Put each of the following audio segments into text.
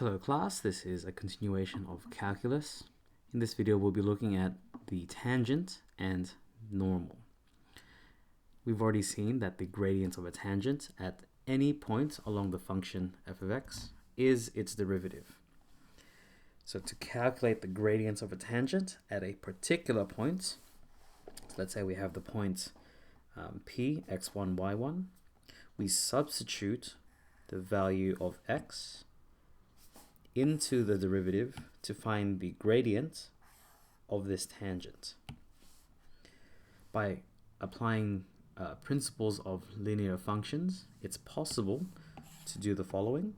Hello class, this is a continuation of calculus. In this video we'll be looking at the tangent and normal. We've already seen that the gradient of a tangent at any point along the function f of x is its derivative. So to calculate the gradient of a tangent at a particular point, so let's say we have the point P, x1, y1, we substitute the value of x into the derivative to find the gradient of this tangent. By applying principles of linear functions, it's possible to do the following.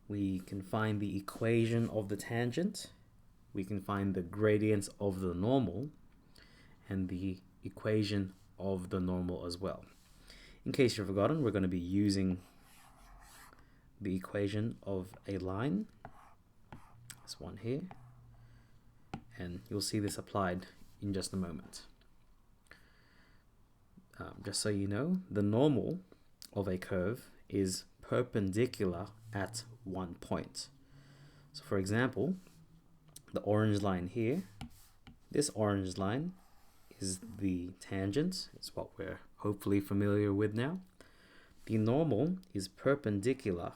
We can find the equation of the tangent, we can find the gradient of the normal, and the equation of the normal as well. In case you've forgotten, we're going to be using the equation of a line, this one here, and you'll see this applied in just a moment. Just so you know, the normal of a curve is perpendicular at one point. So for example, the orange line here, this orange line is the tangent, it's what we're hopefully familiar with now. The normal is perpendicular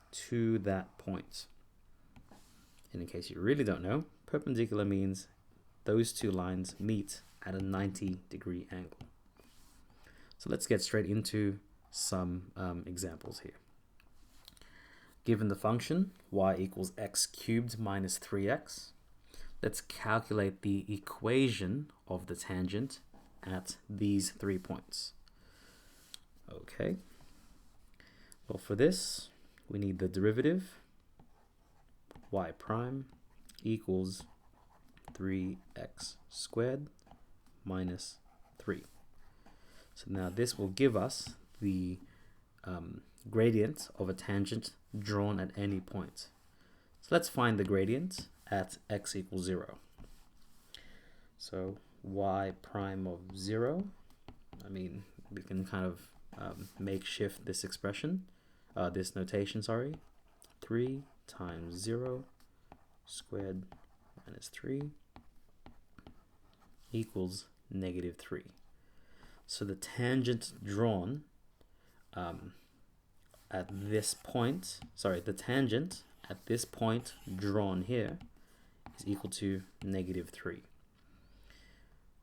to that point. And in case you really don't know, perpendicular means those two lines meet at a 90-degree angle. So let's get straight into some examples here. Given the function y equals x cubed minus 3x, let's calculate the equation of the tangent at these 3 points. Okay. Well, for this, we need the derivative, y prime equals 3x squared minus 3. So now this will give us the gradient of a tangent drawn at any point. So let's find the gradient at x equals 0. So y prime of 0, we can kind of makeshift this expression, this notation, 3 times 0 squared minus 3 equals negative 3. So the tangent drawn at this point, the tangent at this point drawn here is equal to negative 3.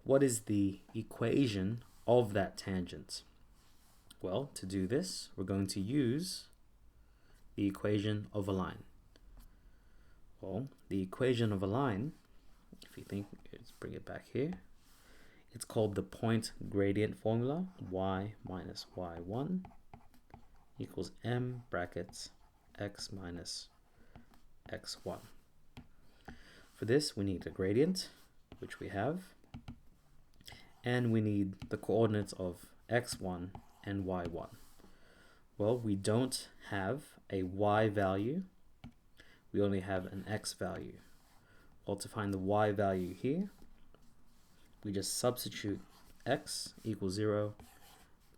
What is the equation of that tangent? Well, to do this, we're going to use the equation of a line. Well, the equation of a line, if you think, let's bring it back here, it's called the point gradient formula, y minus y1 equals m brackets x minus x1. For this, we need a gradient, which we have, and we need the coordinates of x1 and y1. Well, we don't have a y value, we only have an x value. Well, to find the y value here, we just substitute x equals 0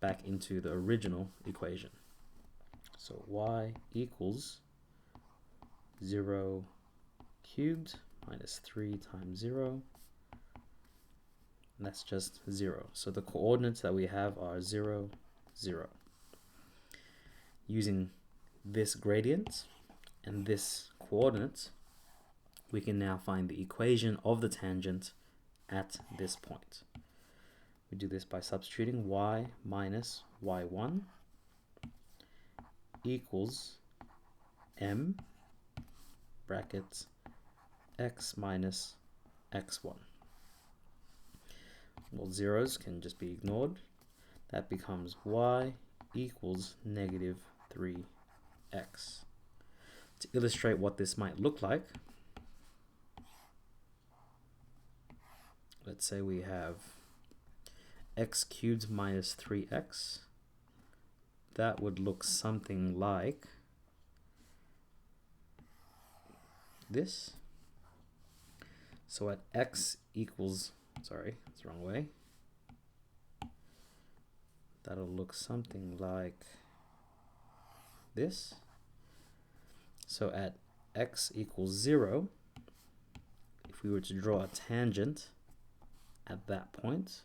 back into the original equation. So y equals 0 cubed minus 3 times 0, and that's just 0. So the coordinates that we have are 0, 0. Using this gradient and this coordinate, we can now find the equation of the tangent at this point. We do this by substituting y minus y1 equals m brackets x minus x1. Well, zeros can just be ignored. That becomes y equals negative 3x. To illustrate what this might look like, let's say we have x cubed minus 3x. That would look something like this. So at x equals, sorry, it's the wrong way. That'll look something like this. So at x equals 0, if we were to draw a tangent at that point,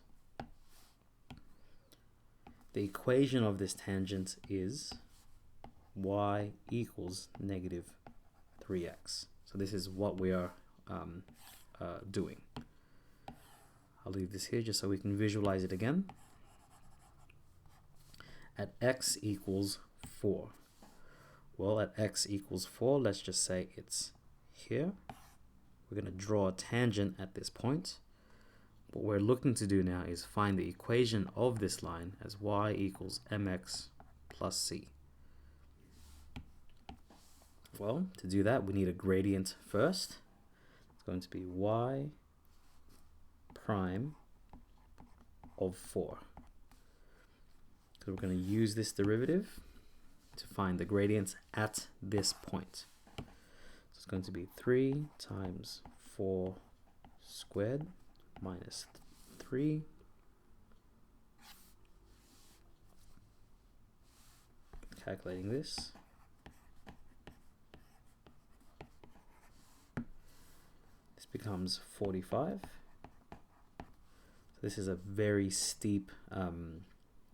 the equation of this tangent is y equals negative 3x. So this is what we are doing. I'll leave this here just so we can visualize it again. At x equals 4. Well, at x equals 4, let's just say it's here. We're going to draw a tangent at this point. What we're looking to do now is find the equation of this line as y equals mx plus c. Well, to do that, we need a gradient first. It's going to be y prime of 4. So we're going to use this derivative to find the gradients at this point. So it's going to be 3 times 4 squared minus 3 calculating this. This becomes 45. So this is a very steep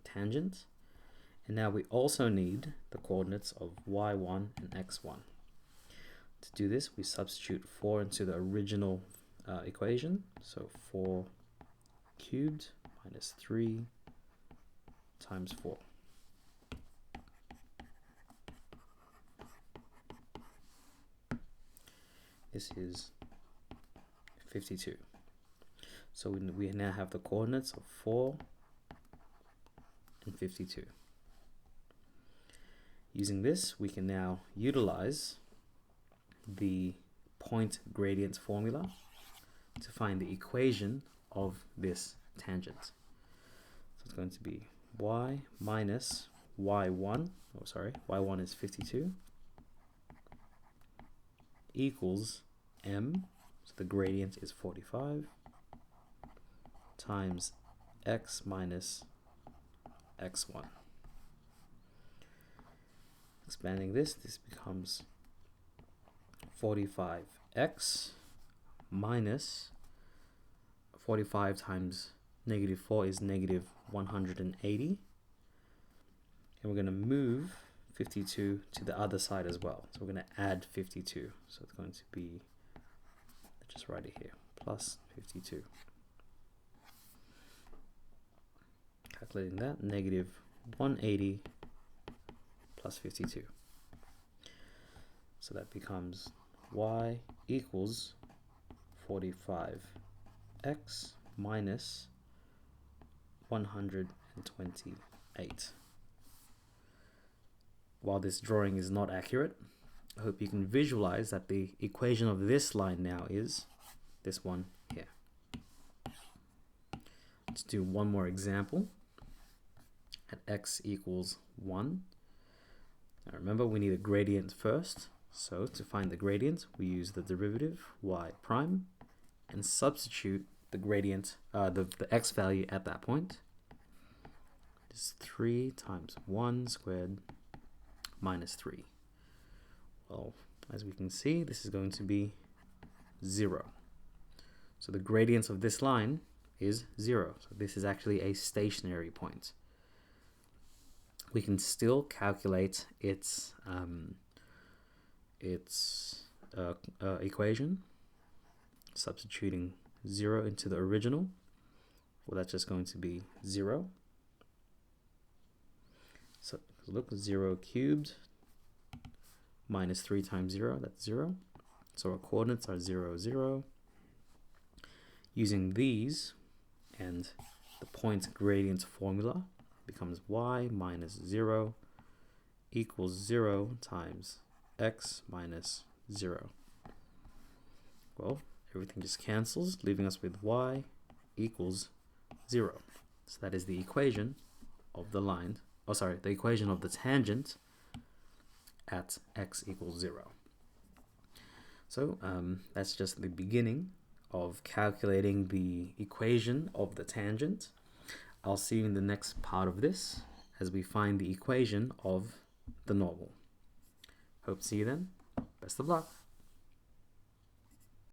tangent. And now we also need the coordinates of y1 and x1. To do this, we substitute 4 into the original equation. So 4 cubed minus 3 times 4. This is 52. So we now have the coordinates of 4 and 52. Using this, we can now utilize the point gradient formula to find the equation of this tangent. So it's going to be y minus y1, y1 is 52, equals m, so the gradient is 45, times x minus x1. Expanding this becomes 45x minus 45 times negative 4 is negative 180. And we're going to move 52 to the other side as well. So we're going to add 52. So it's going to be, let's just write it here, plus 52. Calculating that, negative 180 plus 52. So that becomes y equals 45x minus 128. While this drawing is not accurate, I hope you can visualize that the equation of this line now is this one here. Let's do one more example. At x equals 1. Now remember, we need a gradient first. So to find the gradient, we use the derivative y prime and substitute the gradient, the x value at that point. It's 3 times 1 squared minus 3. Well, as we can see, this is going to be 0. So the gradient of this line is 0. So this is actually a stationary point. We can still calculate its equation, substituting 0 into the original. Well, that's just going to be 0. So look, 0 cubed minus 3 times 0, that's 0. So our coordinates are 0, 0. Using these and the point gradient formula, becomes y minus 0 equals 0 times x minus 0. Well, everything just cancels, leaving us with y equals 0. So that is the equation of the line, the equation of the tangent at x equals 0. So that's just the beginning of calculating the equation of the tangent. I'll see you in the next part of this as we find the equation of the normal. Hope to see you then. Best of luck.